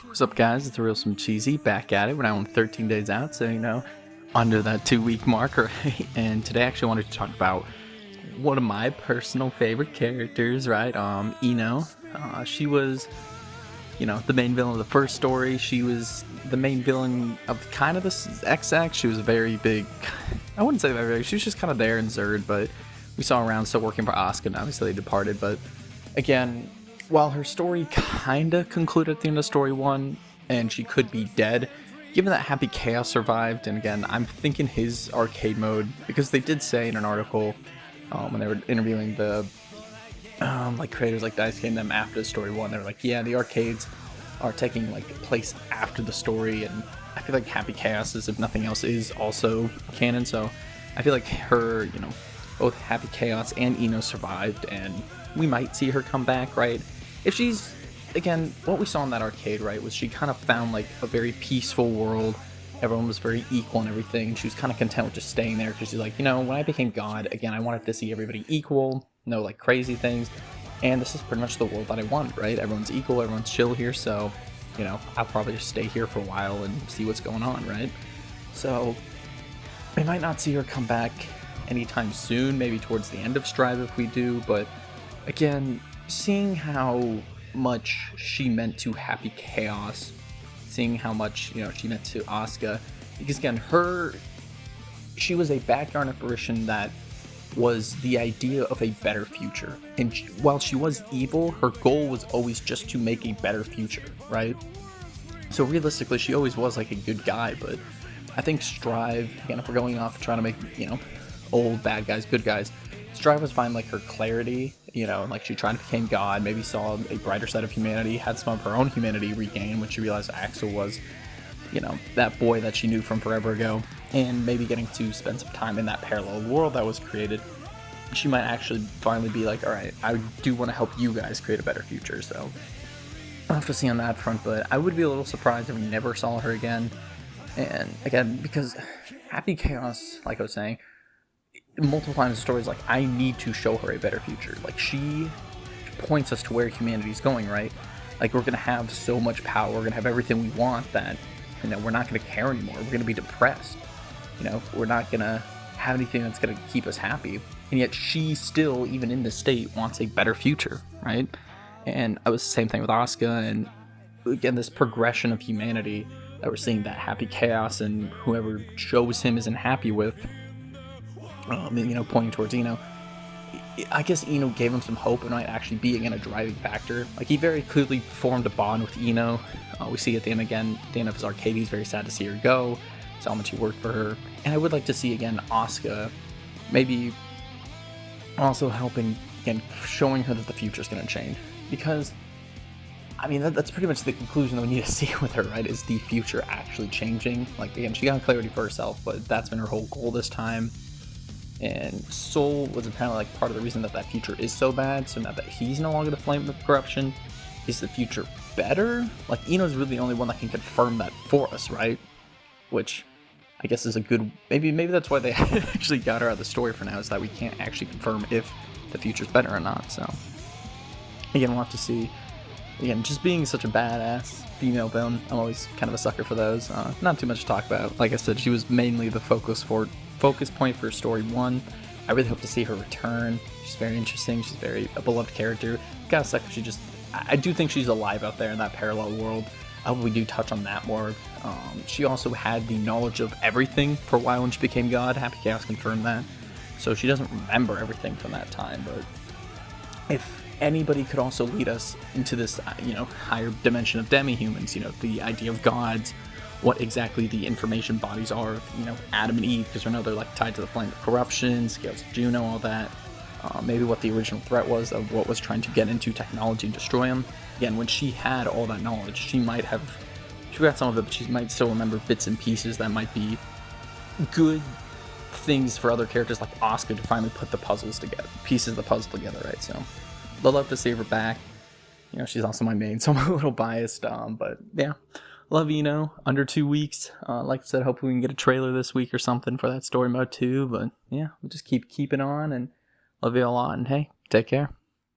What's up, guys? It's Real Some Cheesy back at it. We're now only 13 days out, so under that 2 week mark, right? And today, I actually wanted to talk about one of my personal favorite characters, right? Ino. She was, the main villain of the first story. She was the main villain of kind of the XX. She was a very big. I wouldn't say very big. She was just kind of there in Zerd, but we saw her around still working for Asuka, and obviously they departed. But again, while her story kinda concluded at the end of story 1, and she could be dead, given that Happy Chaos survived, and again, I'm thinking his arcade mode, because they did say in an article, when they were interviewing the creators like Dice Game them after story 1, they were like, yeah, the arcades are taking place after the story, and I feel like Happy Chaos is, if nothing else, is also canon, so I feel like her, both Happy Chaos and Ino survived, and we might see her come back, right? If she's, again, what we saw in that arcade, right, was she kind of found a very peaceful world. Everyone was very equal and everything, and she was kind of content with just staying there, because she's like, when I became God, again, I wanted to see everybody equal, no crazy things, and this is pretty much the world that I want, right? Everyone's equal, everyone's chill here, so, I'll probably just stay here for a while and see what's going on, right? So, we might not see her come back anytime soon, maybe towards the end of Strive if we do, but again, seeing how much she meant to Happy Chaos, seeing how much, she meant to Asuka, because again, she was a backyard apparition that was the idea of a better future. And while she was evil, her goal was always just to make a better future, right? So realistically, she always was a good guy, but I think Strive, again, if we're going off trying to make, old bad guys, good guys, Strive was fine, her clarity, she tried to become God, maybe saw a brighter side of humanity, had some of her own humanity regained when she realized Axel was, that boy that she knew from forever ago, and maybe getting to spend some time in that parallel world that was created. She might actually finally be like, alright, I do want to help you guys create a better future, so I'll have to see on that front, but I would be a little surprised if we never saw her again. And again, because Happy Chaos, like I was saying, multiple times in the story is I need to show her a better future. She points us to where humanity's going, right? We're gonna have so much power, we're gonna have everything we want that, we're not gonna care anymore. We're gonna be depressed. We're not gonna have anything that's gonna keep us happy. And yet she still, even in this state, wants a better future, right? And it was the same thing with Asuka, and again, this progression of humanity that we're seeing, that Happy Chaos and whoever chose him isn't happy with, pointing towards Ino. I guess Ino gave him some hope and might actually be again a driving factor. He very clearly formed a bond with Ino. We see at the end of his arcade, he's very sad to see her go. So how much he worked for her. And I would like to see again Asuka maybe also helping, again, showing her that the future is going to change. Because, that's pretty much the conclusion that we need to see with her, right? Is the future actually changing? Again, she got clarity for herself, but that's been her whole goal this time. And Soul was apparently part of the reason that future is so bad. So now that he's no longer the flame of corruption, is the future better? Ino's really the only one that can confirm that for us, right? Which I guess is a good, maybe that's why they actually got her out of the story for now, is that we can't actually confirm if the future's better or not. So again, we'll have to see. Again, just being such a badass female villain, I'm always kind of a sucker for those. Not too much to talk about. Like I said, she was mainly the focus point for story 1. I really hope to see her return. She's very interesting. She's a beloved character. Gotta suck if I do think she's alive out there in that parallel world. I hope we do touch on that more. She also had the knowledge of everything for a while when she became God. Happy Chaos confirmed that. So she doesn't remember everything from that time, but if anybody could also lead us into this, higher dimension of demi-humans, the idea of gods, what exactly the information bodies are of, Adam and Eve, because we know they're tied to the flame of corruption, scales of Juno, all that. Maybe what the original threat was of what was trying to get into technology and destroy them. Again, when she had all that knowledge, she got some of it, but she might still remember bits and pieces that might be good things for other characters like Asuka to finally put the pieces of the puzzle together, right? So I'd love to see her back. She's also my main, so I'm a little biased, but yeah. Love Ino, under 2 weeks. Like I said, hopefully we can get a trailer this week or something for that story mode too. But yeah, we'll just keep keeping on, and love you a lot. And hey, take care.